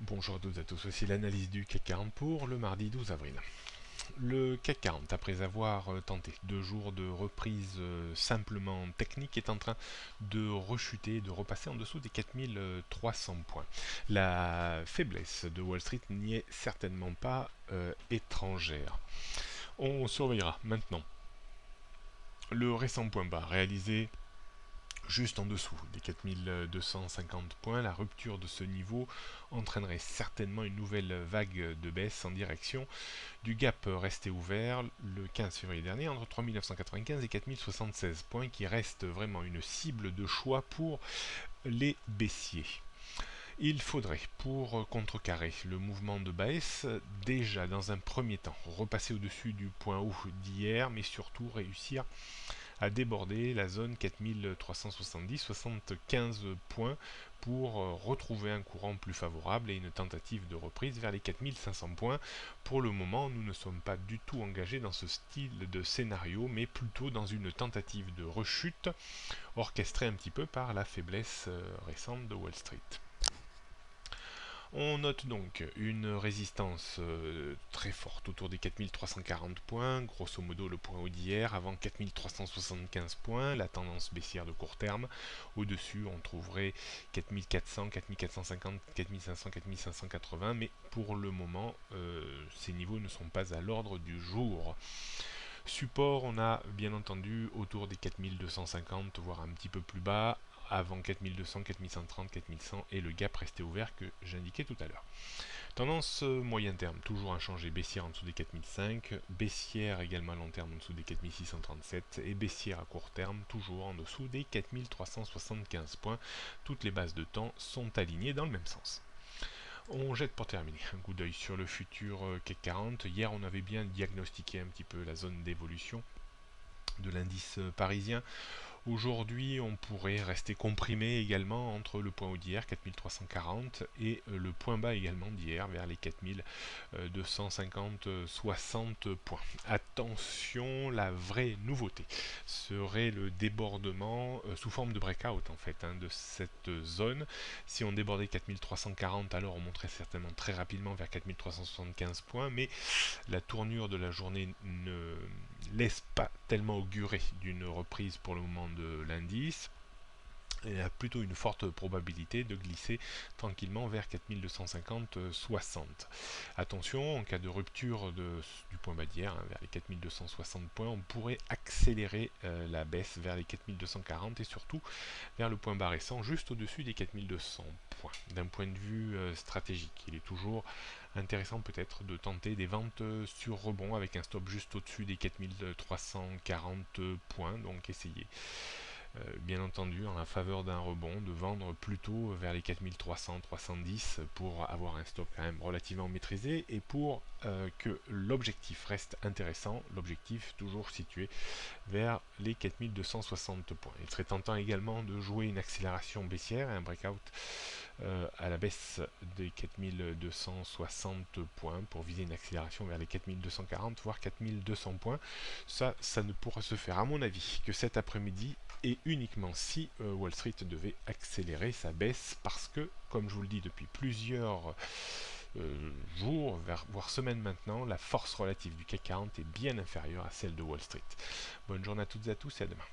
Bonjour à toutes et à tous, voici l'analyse du CAC 40 pour le mardi 12 avril. Le CAC 40, après avoir tenté 2 jours de reprise simplement technique, est en train de rechuter, de repasser en dessous des 4300 points. La faiblesse de Wall Street n'y est certainement pas étrangère. On surveillera maintenant le récent point bas réalisé juste en dessous des 4250 points. La rupture de ce niveau entraînerait certainement une nouvelle vague de baisse en direction du gap resté ouvert le 15 février dernier entre 3995 et 4076 points, qui reste vraiment une cible de choix pour les baissiers. Il faudrait, pour contrecarrer le mouvement de baisse, déjà dans un premier temps repasser au-dessus du point haut d'hier, mais surtout réussir à déborder la zone 4370-75 points pour retrouver un courant plus favorable et une tentative de reprise vers les 4500 points. Pour le moment, nous ne sommes pas du tout engagés dans ce style de scénario, mais plutôt dans une tentative de rechute orchestrée un petit peu par la faiblesse récente de Wall Street. On note donc une résistance très forte autour des 4340 points, grosso modo le point haut d'hier, avant 4375 points, la tendance baissière de court terme. Au-dessus, on trouverait 4400, 4450, 4500, 4580, mais pour le moment, ces niveaux ne sont pas à l'ordre du jour. Support, on a bien entendu autour des 4250, voire un petit peu plus bas, avant 4200, 4130, 4100 et le gap resté ouvert que j'indiquais tout à l'heure. Tendance moyen terme, toujours inchangée, baissière en dessous des 4005, baissière également à long terme en dessous des 4637 et baissière à court terme toujours en dessous des 4375 points. Toutes les bases de temps sont alignées dans le même sens. On jette pour terminer un coup d'œil sur le futur CAC 40. Hier, on avait bien diagnostiqué un petit peu la zone d'évolution de l'indice parisien. Aujourd'hui, on pourrait rester comprimé également entre le point haut d'hier, 4340, et le point bas également d'hier, vers les 4250-60 points. Attention, la vraie nouveauté serait le débordement sous forme de breakout en fait de cette zone. Si on débordait 4340, alors on monterait certainement très rapidement vers 4375 points, mais la tournure de la journée ne laisse pas tellement augurer d'une reprise pour le moment de l'indice. Il a plutôt une forte probabilité de glisser tranquillement vers 4250-60. Attention, en cas de rupture du point bas d'hier, vers les 4260 points, on pourrait accélérer la baisse vers les 4240 et surtout vers le point bas récent juste au-dessus des 4200 points. D'un point de vue stratégique, il est toujours intéressant peut-être de tenter des ventes sur rebond avec un stop juste au-dessus des 4340 points, donc essayez bien entendu en la faveur d'un rebond de vendre plutôt vers les 4300 310 pour avoir un stop quand même relativement maîtrisé et pour que l'objectif reste intéressant, l'objectif toujours situé vers les 4260 points. Il serait tentant également de jouer une accélération baissière et un breakout à la baisse des 4260 points pour viser une accélération vers les 4240 voire 4200 points. Ça ne pourra se faire à mon avis que cet après-midi et uniquement si Wall Street devait accélérer sa baisse, parce que comme je vous le dis depuis plusieurs jours, voire semaines maintenant, la force relative du CAC 40 est bien inférieure à celle de Wall Street. Bonne journée à toutes et à tous et à demain.